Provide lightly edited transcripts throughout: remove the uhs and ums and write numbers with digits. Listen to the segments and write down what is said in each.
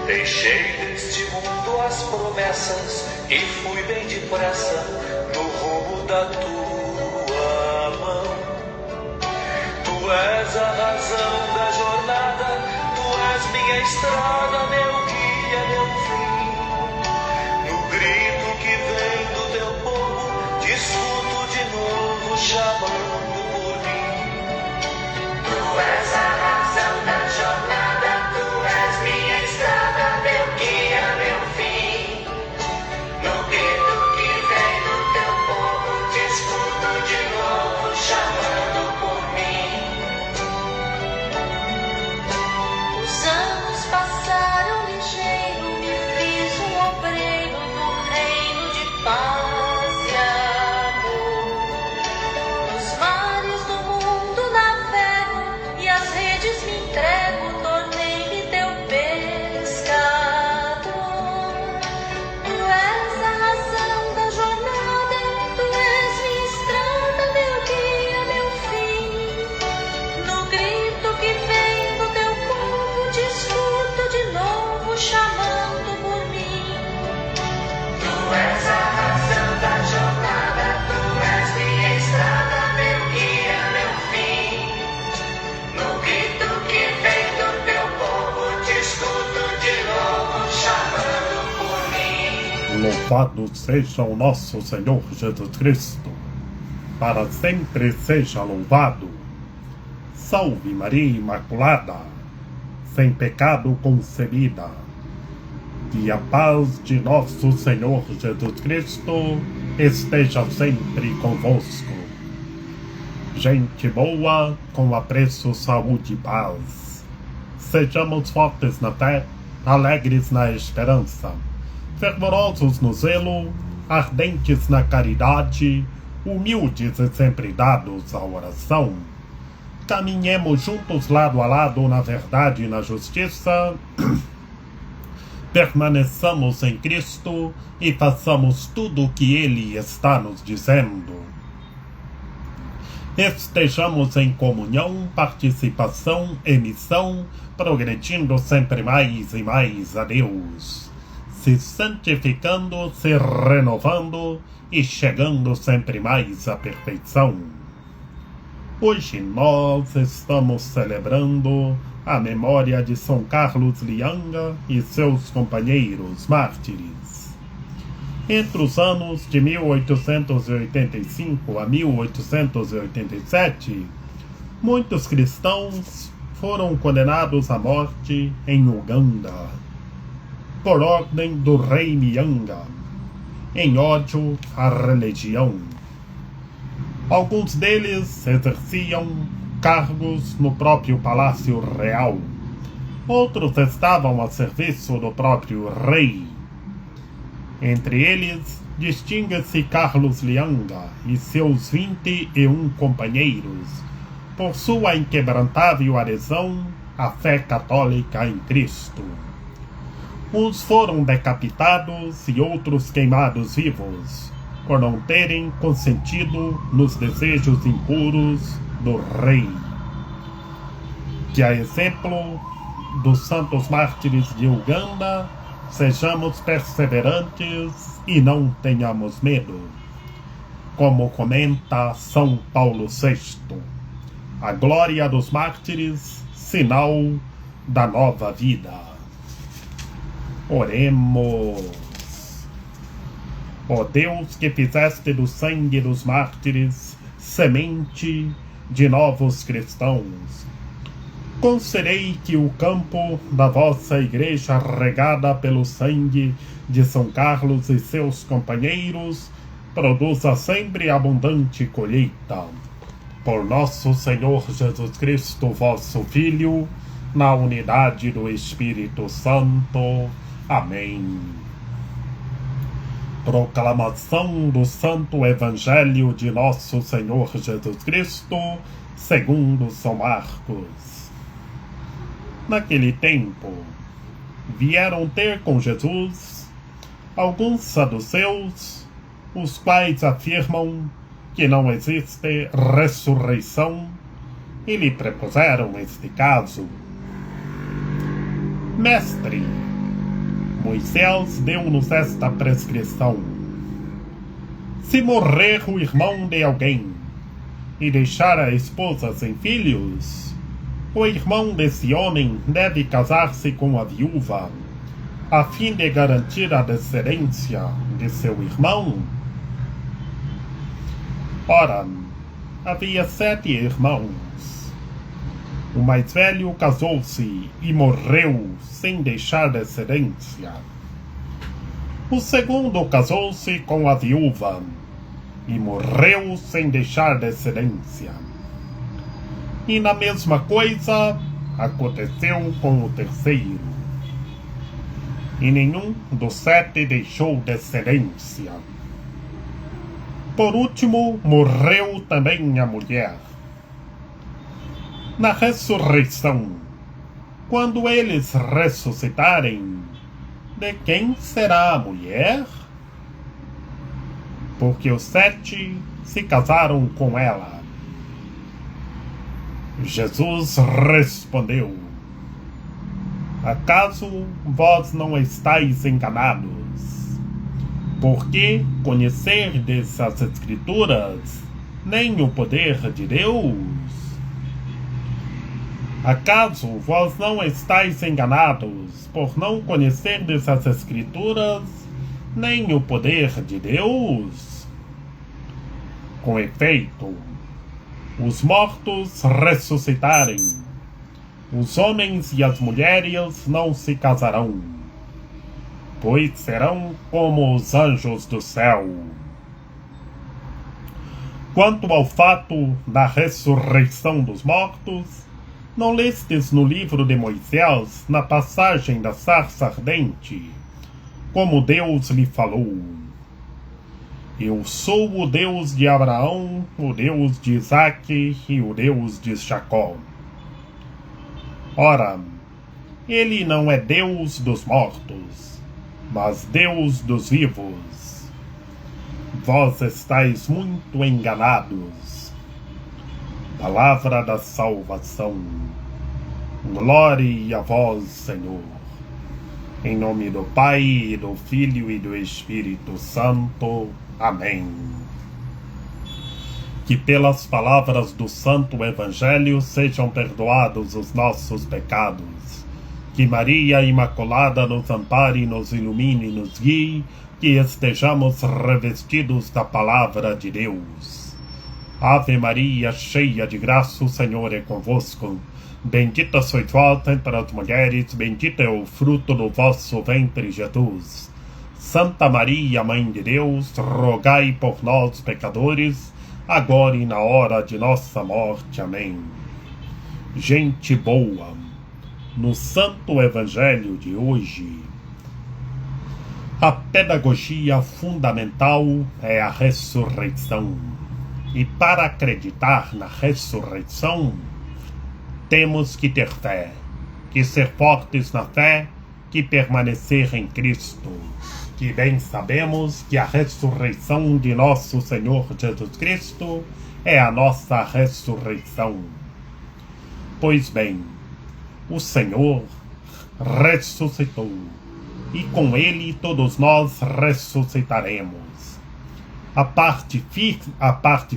Deixei deste mundo as promessas e fui bem depressa no rumo da tua mão. Tu és a razão da jornada, tu és minha estrada, meu guia, meu fim. No grito que vem do teu povo, te escuto de novo chamando por mim. Tu és a razão da jornada, tu és minha estrada, meu guia, meu fim. No grito que vem do teu povo, te escuto de novo chamando por mim. Os anos passaram ligeiro, me fiz um obreiro do reino de paz e amor. Nos mares do mundo navego e as redes me entrego, tornei-me teu pescador. Tu és a razão da jornada, tu és minha estrada, meu guia, meu fim. No grito que vem do teu povo, te escuto de novo chamando por mim. Tu és a razão da jornada, tu és minha estrada, meu guia, meu fim. No grito que vem do teu povo, te escuto de novo chamando por mim. Louvado seja o nosso Senhor Jesus Cristo, para sempre seja louvado. Salve Maria Imaculada, sem pecado concebida. Que a paz de nosso Senhor Jesus Cristo esteja sempre convosco. Gente boa, com apreço, saúde e paz. Sejamos fortes na fé, alegres na esperança, fervorosos no zelo, ardentes na caridade, humildes e sempre dados à oração. Caminhemos juntos lado a lado na verdade e na justiça. Permaneçamos em Cristo e façamos tudo o que Ele está nos dizendo. Estejamos em comunhão, participação e missão, progredindo sempre mais e mais a Deus, se santificando, se renovando e chegando sempre mais à perfeição. Hoje nós estamos celebrando a memória de São Carlos Lianga e seus companheiros mártires. Entre os anos de 1885 a 1887, muitos cristãos foram condenados à morte em Uganda, por ordem do rei Mianga, em ódio à religião. Alguns deles exerciam cargos no próprio Palácio Real. Outros estavam a serviço do próprio rei. Entre eles, distingue-se Carlos Lianga e seus 21 companheiros por sua inquebrantável adesão à fé católica em Cristo. Uns foram decapitados e outros queimados vivos, por não terem consentido nos desejos impuros do rei. Que, a exemplo dos santos mártires de Uganda, sejamos perseverantes e não tenhamos medo. Como comenta São Paulo VI, a glória dos mártires, sinal da nova vida. Oremos. Ó Deus, que fizeste do sangue dos mártires semente de novos cristãos, concedei que o campo da vossa igreja, regada pelo sangue de São Carlos e seus companheiros, produza sempre abundante colheita. Por nosso Senhor Jesus Cristo, vosso Filho, na unidade do Espírito Santo. Amém. Proclamação do Santo Evangelho de nosso Senhor Jesus Cristo, segundo São Marcos. Naquele tempo, vieram ter com Jesus alguns saduceus, os quais afirmam que não existe ressurreição, e lhe propuseram este caso: Mestre, Moisés deu-nos esta prescrição: se morrer o irmão de alguém e deixar a esposa sem filhos, o irmão desse homem deve casar-se com a viúva, a fim de garantir a descendência de seu irmão. Ora, havia 7 irmãos. O mais velho casou-se e morreu sem deixar descendência. O segundo casou-se com a viúva e morreu sem deixar descendência. E na mesma coisa aconteceu com o terceiro. E nenhum dos 7 deixou descendência. Por último, morreu também a mulher. Na ressurreição, quando eles ressuscitarem, de quem será a mulher? Porque os 7 se casaram com ela. Jesus respondeu: acaso vós não estáis enganados? Porque conhecerdes as Escrituras, nem o poder de Deus? Acaso vós não estáis enganados por não conhecerdes as Escrituras, nem o poder de Deus? Com efeito, os mortos ressuscitarem, os homens e as mulheres não se casarão, pois serão como os anjos do céu. Quanto ao fato da ressurreição dos mortos, não lestes no livro de Moisés, na passagem da sarça ardente, como Deus lhe falou: eu sou o Deus de Abraão, o Deus de Isaque e o Deus de Jacó. Ora, ele não é Deus dos mortos, mas Deus dos vivos. Vós estáis muito enganados. Palavra da salvação. Glória a vós, Senhor. Em nome do Pai, e do Filho e do Espírito Santo. Amém. Que pelas palavras do Santo Evangelho sejam perdoados os nossos pecados. Que Maria Imaculada nos ampare, nos ilumine e nos guie. Que estejamos revestidos da Palavra de Deus. Ave Maria, cheia de graça, o Senhor é convosco. Bendita sois vós entre as mulheres, bendito é o fruto do vosso ventre, Jesus. Santa Maria, Mãe de Deus, rogai por nós, pecadores, agora e na hora de nossa morte. Amém. Gente boa, no Santo Evangelho de hoje, a pedagogia fundamental é a ressurreição. E para acreditar na ressurreição, temos que ter fé, que ser fortes na fé, que permanecer em Cristo. Que bem sabemos que a ressurreição de nosso Senhor Jesus Cristo é a nossa ressurreição. Pois bem, o Senhor ressuscitou, e com Ele todos nós ressuscitaremos. A parte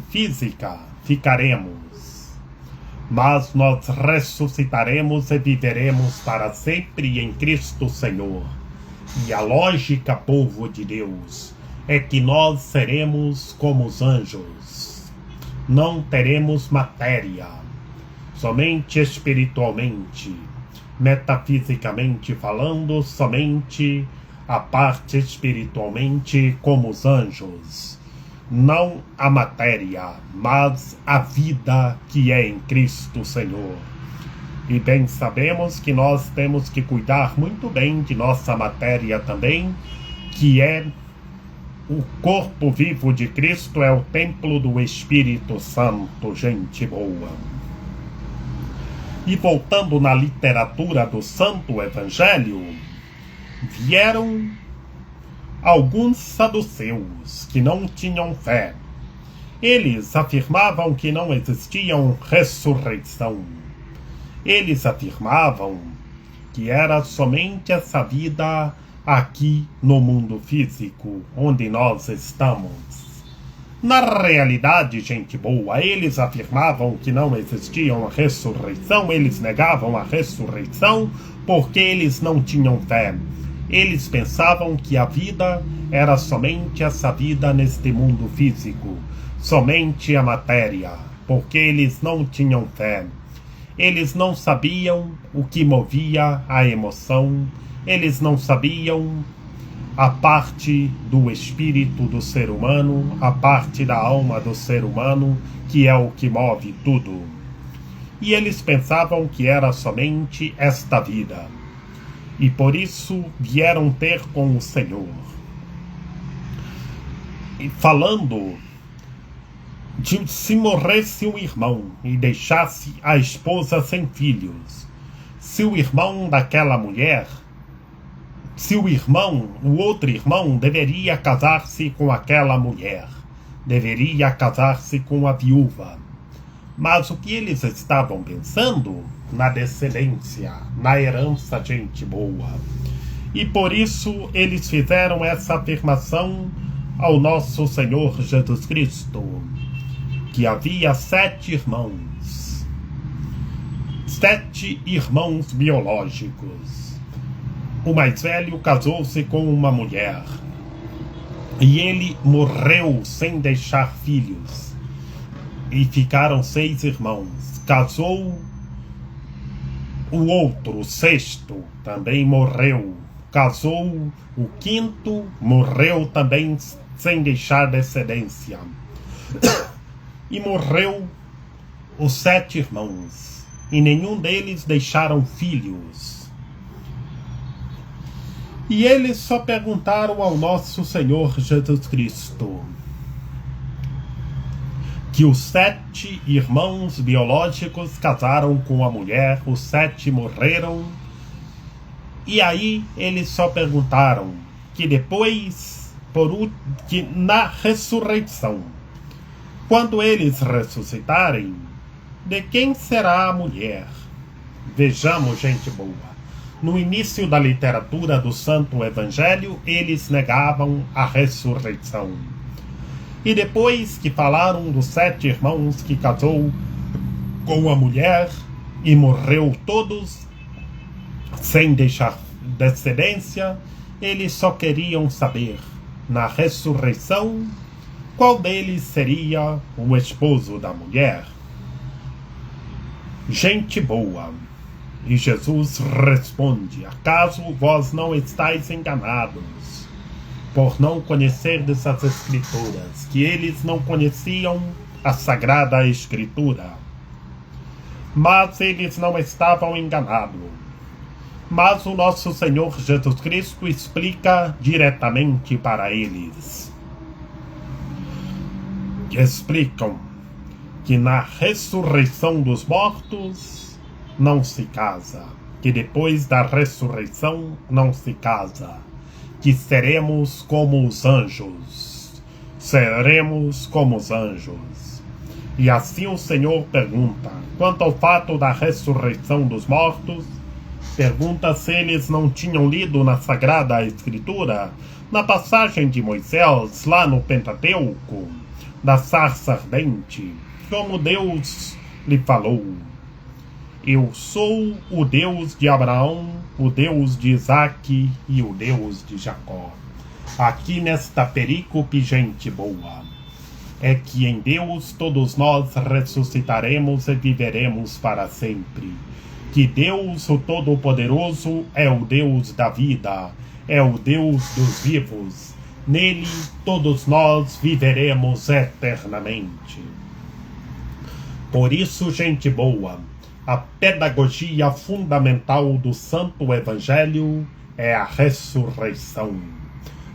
física ficaremos, mas nós ressuscitaremos e viveremos para sempre em Cristo Senhor. E a lógica, povo de Deus, é que nós seremos como os anjos. Não teremos matéria, somente espiritualmente, metafisicamente falando, somente a parte espiritualmente como os anjos. Não a matéria, mas a vida que é em Cristo Senhor. E bem sabemos que nós temos que cuidar muito bem de nossa matéria também, que é o corpo vivo de Cristo, é o templo do Espírito Santo, gente boa. E voltando na literatura do Santo Evangelho, vieram alguns saduceus que não tinham fé. Eles afirmavam que não existia ressurreição. Eles afirmavam que era somente essa vida aqui no mundo físico onde nós estamos. Na realidade, gente boa, eles afirmavam que não existia uma ressurreição, eles negavam a ressurreição porque eles não tinham fé. Eles pensavam que a vida era somente essa vida neste mundo físico, somente a matéria, porque eles não tinham fé. Eles não sabiam o que movia a emoção, eles não sabiam a parte do espírito do ser humano, a parte da alma do ser humano, que é o que move tudo. E eles pensavam que era somente esta vida. E por isso vieram ter com o Senhor. E falando de se morresse o irmão e deixasse a esposa sem filhos, se o irmão daquela mulher, se o outro irmão deveria casar-se com aquela mulher, deveria casar-se com a viúva. Mas o que eles estavam pensando? Na descendência, na herança, gente boa. E por isso eles fizeram essa afirmação ao nosso Senhor Jesus Cristo, que havia 7 irmãos, 7 irmãos biológicos. O mais velho casou-se com uma mulher e ele morreu sem deixar filhos. E ficaram 6 irmãos. Casou o outro, o 6º, também morreu. Casou o 5º, morreu também sem deixar descendência. E morreu os 7 irmãos. E nenhum deles deixaram filhos. E eles só perguntaram ao nosso Senhor Jesus Cristo que os 7 irmãos biológicos casaram com a mulher, os 7 morreram. E aí eles só perguntaram que depois, que na ressurreição, quando eles ressuscitarem, de quem será a mulher? Vejamos, gente boa. No início da literatura do Santo Evangelho, eles negavam a ressurreição. E depois que falaram dos 7 irmãos que casou com a mulher e morreu todos, sem deixar descendência, eles só queriam saber, na ressurreição, qual deles seria o esposo da mulher. Gente boa. E Jesus responde: acaso vós não estáis enganados, por não conhecerdes as Escrituras, que eles não conheciam a Sagrada Escritura? Mas eles não estavam enganados. Mas o nosso Senhor Jesus Cristo explica diretamente para eles. Explicam que na ressurreição dos mortos não se casa, que depois da ressurreição não se casa, que seremos como os anjos, E assim o Senhor pergunta, quanto ao fato da ressurreição dos mortos, pergunta se eles não tinham lido na Sagrada Escritura, na passagem de Moisés, lá no Pentateuco, da sarça ardente, como Deus lhe falou: eu sou o Deus de Abraão, o Deus de Isaque e o Deus de Jacó. Aqui nesta perícope, gente boa, é que em Deus todos nós ressuscitaremos e viveremos para sempre. Que Deus, o Todo-Poderoso, é o Deus da vida, é o Deus dos vivos. Nele todos nós viveremos eternamente. Por isso, gente boa, a pedagogia fundamental do Santo Evangelho é a ressurreição.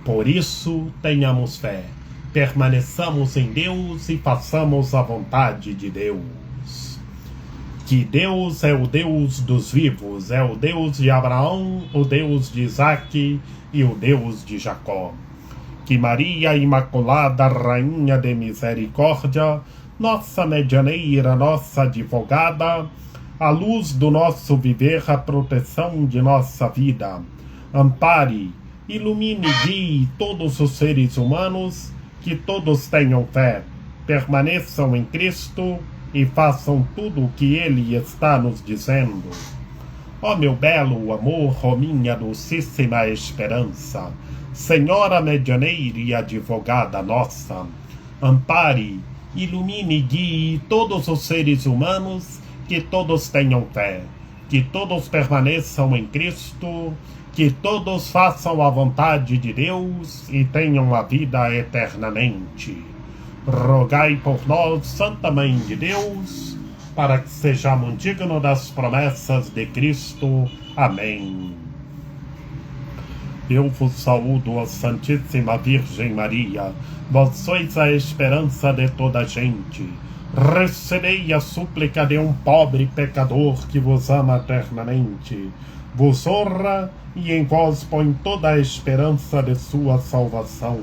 Por isso, tenhamos fé, permaneçamos em Deus e façamos a vontade de Deus. Que Deus é o Deus dos vivos, é o Deus de Abraão, o Deus de Isaque e o Deus de Jacó. Que Maria Imaculada, Rainha de Misericórdia, nossa medianeira, nossa advogada, a luz do nosso viver, a proteção de nossa vida, ampare, ilumine e guie todos os seres humanos, que todos tenham fé, permaneçam em Cristo e façam tudo o que Ele está nos dizendo. Ó meu belo amor, ó minha docíssima esperança, Senhora medianeira e advogada nossa, ampare, ilumine e guie todos os seres humanos, que todos tenham fé, que todos permaneçam em Cristo, que todos façam a vontade de Deus e tenham a vida eternamente. Rogai por nós, Santa Mãe de Deus, para que sejamos dignos das promessas de Cristo. Amém. Eu vos saúdo, ó Santíssima Virgem Maria, vós sois a esperança de toda a gente. Recebei a súplica de um pobre pecador que vos ama eternamente, vos honra e em vós põe toda a esperança de sua salvação.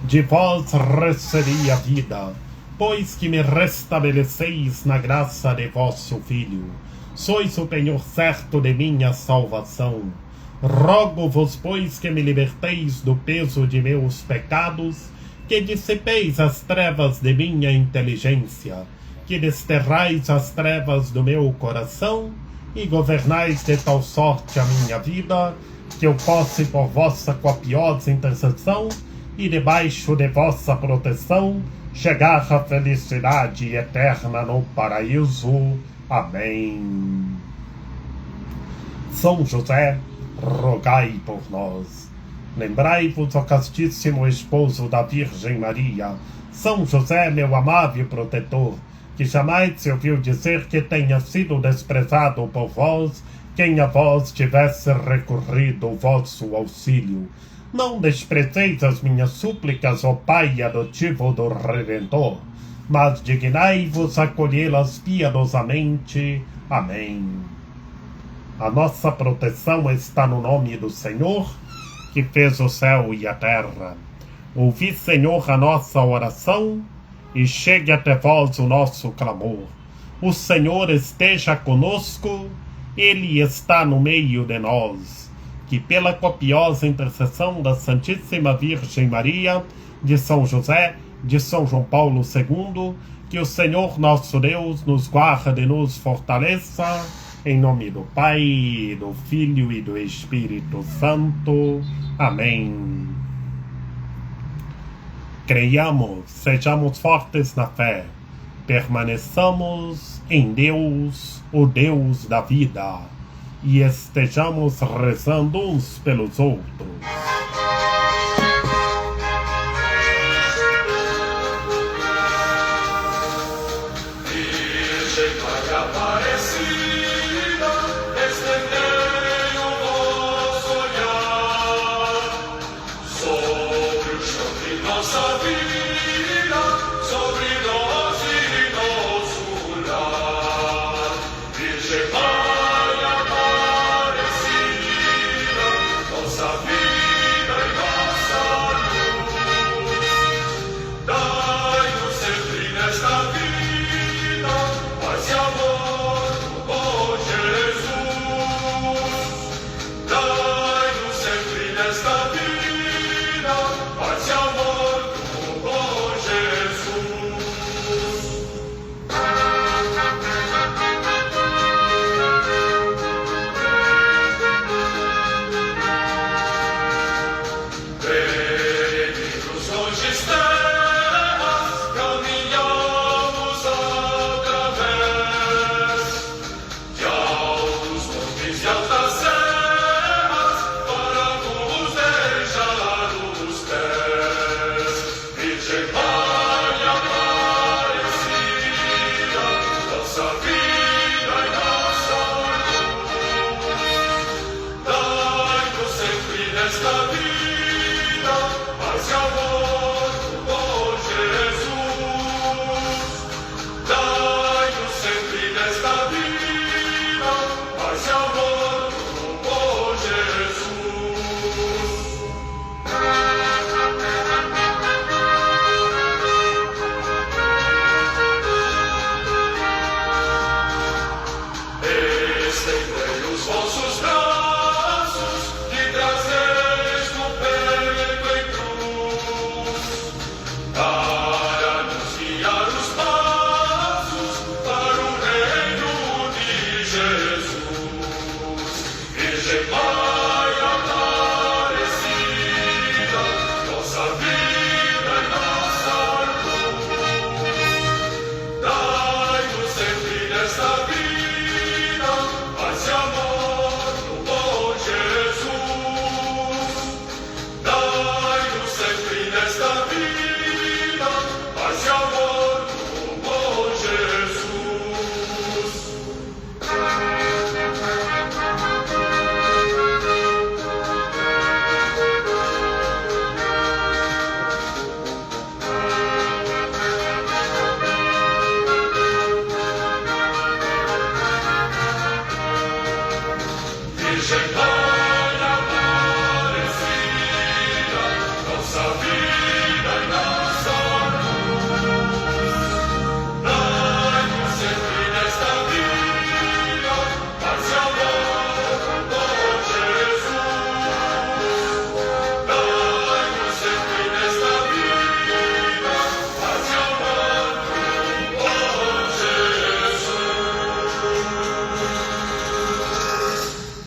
De vós recebi a vida, pois que me restabeleceis na graça de vosso Filho. Sois o penhor certo de minha salvação. Rogo-vos, pois, que me liberteis do peso de meus pecados, que dissipeis as trevas de minha inteligência, que desterrais as trevas do meu coração e governais de tal sorte a minha vida, que eu possa, por vossa copiosa intercessão e debaixo de vossa proteção, chegar à felicidade eterna no paraíso. Amém. São José, rogai por nós. Lembrai-vos, ó castíssimo esposo da Virgem Maria, São José, meu amável protetor, que jamais se ouviu dizer que tenha sido desprezado por vós quem a vós tivesse recorrido o vosso auxílio. Não desprezeis as minhas súplicas, ó Pai adotivo do Redentor, mas dignai-vos acolhê-las piedosamente. Amém. A nossa proteção está no nome do Senhor, que fez o céu e a terra. Ouvi, Senhor, a nossa oração, e chegue até vós o nosso clamor. O Senhor esteja conosco, Ele está no meio de nós. Que pela copiosa intercessão da Santíssima Virgem Maria, de São José, de São João Paulo II, que o Senhor nosso Deus nos guarde e nos fortaleça, em nome do Pai, do Filho e do Espírito Santo. Amém. Creiamos, sejamos fortes na fé, permaneçamos em Deus, o Deus da vida, e estejamos rezando uns pelos outros. Estendei os vossos braços e trazeis no Chegou